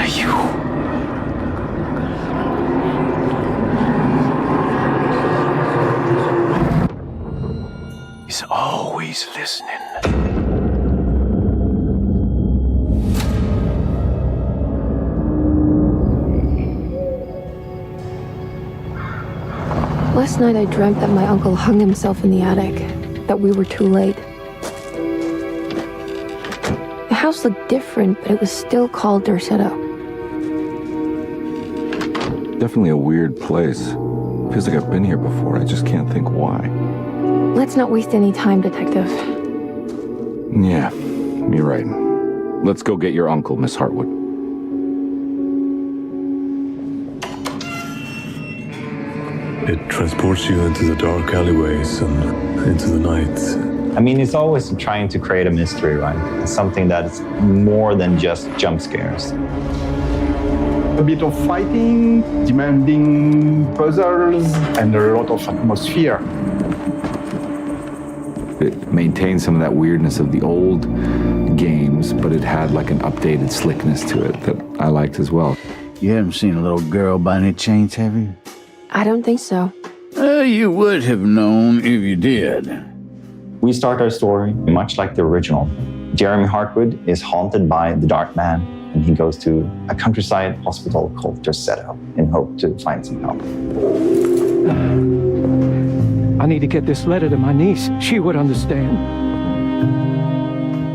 you? He's always listening. Last night I dreamt that my uncle hung himself in the attic, that we were too late. The house looked different, but it was still called Derceto. Definitely a weird place. Feels like I've been here before. I just can't think why. Let's not waste any time, Detective. Yeah, you're right. Let's go get your uncle, Miss Hartwood. It transports you into the dark alleyways and into the night. I mean, it's always trying to create a mystery, right? It's something that's more than just jump scares. A bit of fighting, demanding puzzles, and a lot of atmosphere. It maintained some of that weirdness of the old games, but it had like an updated slickness to it that I liked as well. You haven't seen a little girl by any chance, have you? I don't think so. You would have known if you did. We start our story much like the original. Jeremy Hartwood is haunted by the Dark Man, and he goes to a countryside hospital called Derceto in hope to find some help. I need to get this letter to my niece. She would understand.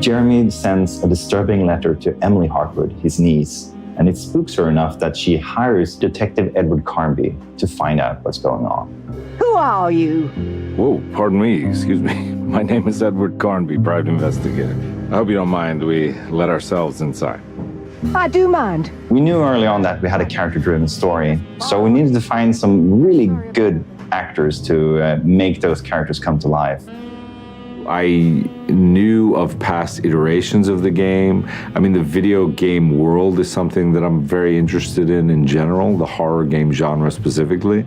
Jeremy sends a disturbing letter to Emily Hartwood, his niece, and it spooks her enough that she hires Detective Edward Carnby to find out what's going on. Who are you? Whoa, pardon me, excuse me. My name is Edward Carnby, private investigator. I hope you don't mind we let ourselves inside. I do mind. We knew early on that we had a character-driven story, so we needed to find some really good actors to make those characters come to life. I knew of past iterations of the game. I mean, the video game world is something that I'm very interested in general, the horror game genre specifically.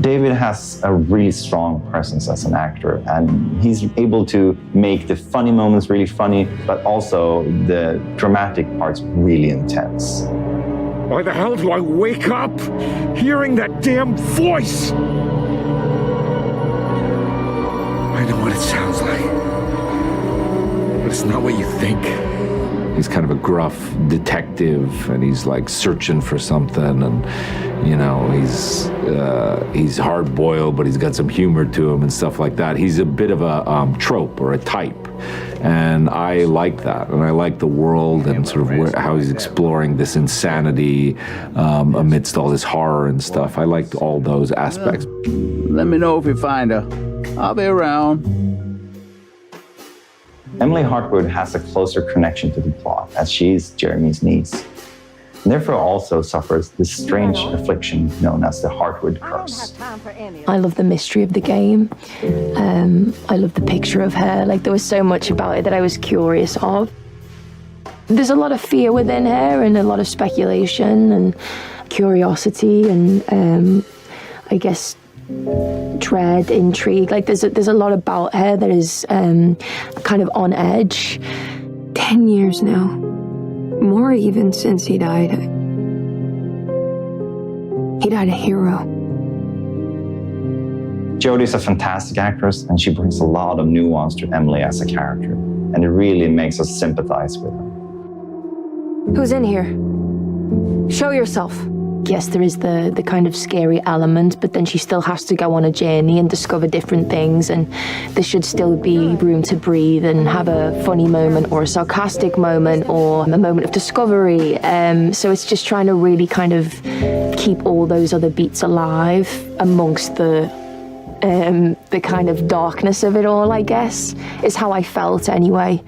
David has a really strong presence as an actor, and he's able to make the funny moments really funny, but also the dramatic parts really intense. Why the hell do I wake up hearing that damn voice? I know what it sounds like, but it's not what you think. He's kind of a gruff detective, and he's like searching for something, and you know, he's hard-boiled, but he's got some humor to him and stuff like that. He's a bit of a trope or a type, and I like that, and I like the world and sort of how he's exploring this insanity amidst all this horror and stuff. I liked all those aspects. Let me know if you find her. I'll be around. Emily Hartwood has a closer connection to the plot, as she's Jeremy's niece, and therefore also suffers this strange affliction known as the Hartwood curse. I love the mystery of the game. I love the picture of her. Like, there was so much about it that I was curious of. There's a lot of fear within her and a lot of speculation and curiosity and I guess dread, intrigue. Like there's a lot about her that is kind of on edge. 10 years now. More even since he died. He died a hero. Jodie's a fantastic actress, and she brings a lot of nuance to Emily as a character, and it really makes us sympathize with her. Who's in here? Show yourself. Yes, there is the kind of scary element, but then she still has to go on a journey and discover different things, and there should still be room to breathe and have a funny moment or a sarcastic moment or a moment of discovery. So it's just trying to really kind of keep all those other beats alive amongst the kind of darkness of it all, I guess, is how I felt anyway.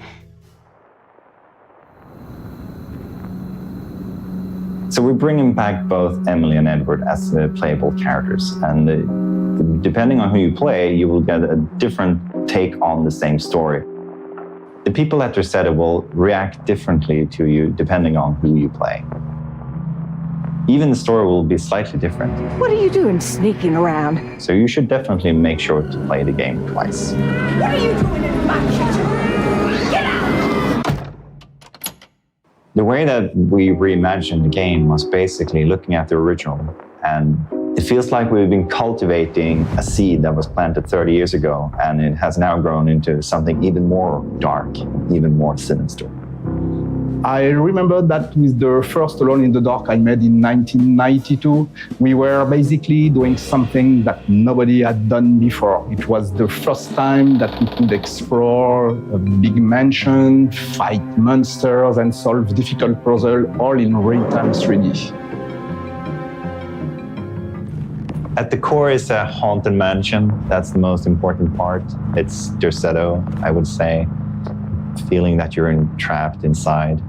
So we're bringing back both Emily and Edward as the playable characters, and depending on who you play, you will get a different take on the same story. The people at Derceto will react differently to you depending on who you play. Even the story will be slightly different. What are you doing sneaking around? So you should definitely make sure to play the game twice. What are you doing in my kitchen? Get out! The way that we reimagined the game was basically looking at the original, and it feels like we've been cultivating a seed that was planted 30 years ago, and it has now grown into something even more dark, even more sinister. I remember that with the first Alone in the Dark I made in 1992, we were basically doing something that nobody had done before. It was the first time that we could explore a big mansion, fight monsters, and solve difficult puzzles all in real-time 3D. At the core is a haunted mansion. That's the most important part. It's Derceto, I would say. Feeling that you're trapped inside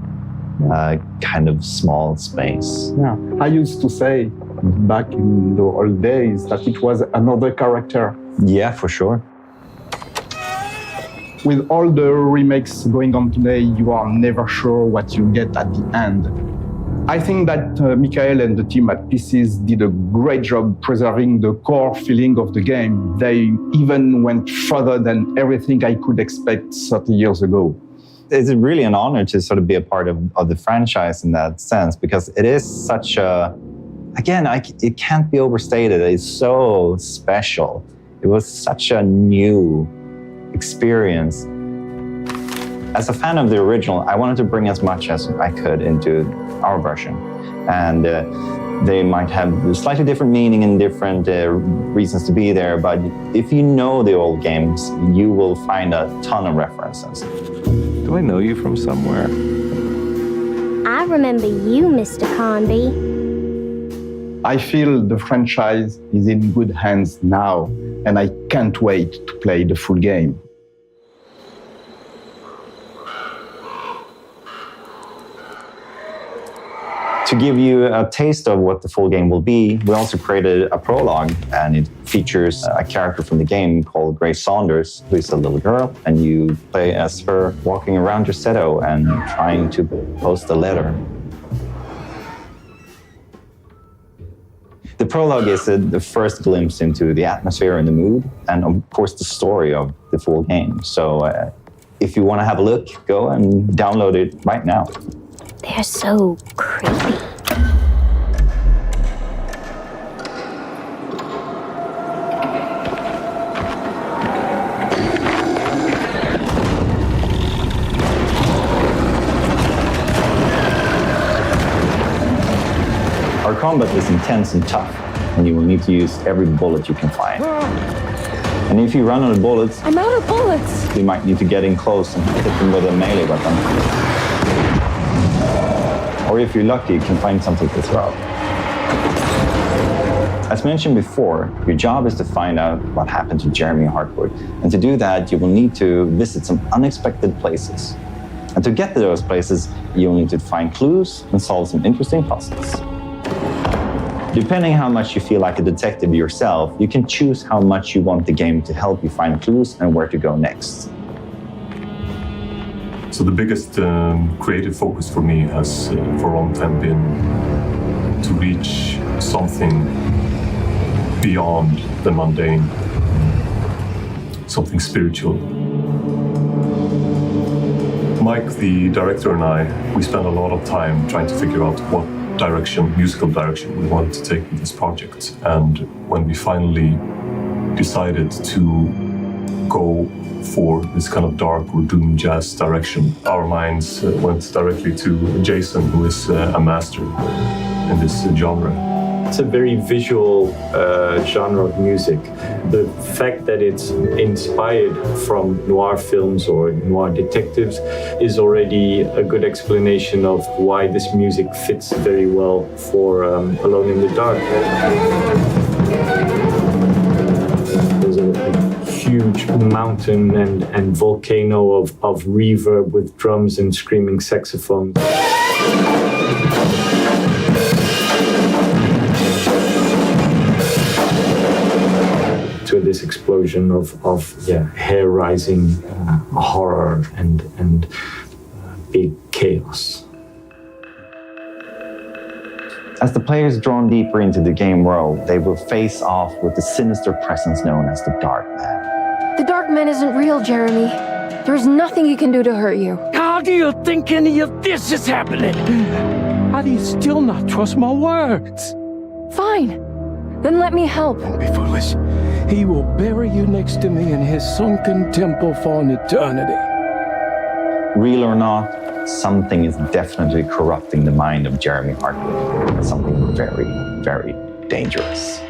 a kind of small space. Yeah, I used to say back in the old days that it was another character. Yeah, for sure. With all the remakes going on today, you are never sure what you get at the end. I think that Michael and the team at Pieces did a great job preserving the core feeling of the game. They even went further than everything I could expect 30 years ago. It's really an honor to sort of be a part of the franchise in that sense, because it is such a, again, it can't be overstated. It's so special. It was such a new experience. As a fan of the original, I wanted to bring as much as I could into our version. And they might have a slightly different meaning and different reasons to be there, but if you know the old games, you will find a ton of references. Do I know you from somewhere? I remember you, Mr. Conby. I feel the franchise is in good hands now, and I can't wait to play the full game. To give you a taste of what the full game will be, we also created a prologue, and it features a character from the game called Grace Saunders, who is a little girl, and you play as her walking around Derceto and trying to post a letter. The prologue is the first glimpse into the atmosphere and the mood, and of course the story of the full game. So if you want to have a look, go and download it right now. They're so creepy. Our combat is intense and tough, and you will need to use every bullet you can find. And if you run out of bullets, I'm out of bullets. you might need to get in close and hit them with a melee weapon. Or if you're lucky, you can find something to throw. As mentioned before, your job is to find out what happened to Jeremy Hartwood. And to do that, you will need to visit some unexpected places. And to get to those places, you'll need to find clues and solve some interesting puzzles. Depending how much you feel like a detective yourself, you can choose how much you want the game to help you find clues and where to go next. So the biggest creative focus for me has for a long time been to reach something beyond the mundane, something spiritual. Mike, the director, and I, we spent a lot of time trying to figure out what musical direction we wanted to take with this project. And when we finally decided to go for this kind of dark or doom jazz direction, our minds went directly to Jason, who is a master in this genre. It's a very visual genre of music. The fact that it's inspired from noir films or noir detectives is already a good explanation of why this music fits very well for Alone in the Dark. There's a huge mountain and volcano of reverb with drums and screaming saxophones. To this explosion of hair rising horror and big chaos. As the player is drawn deeper into the game world, they will face off with the sinister presence known as the Dark Man. The Dark Man isn't real, Jeremy. There is nothing he can do to hurt you. God How do you think any of this is happening? How do you still not trust my words? Fine. Then let me help. Don't be foolish. He will bury you next to me in his sunken temple for an eternity. Real or not, something is definitely corrupting the mind of Jeremy Hartwig. Something very, very dangerous.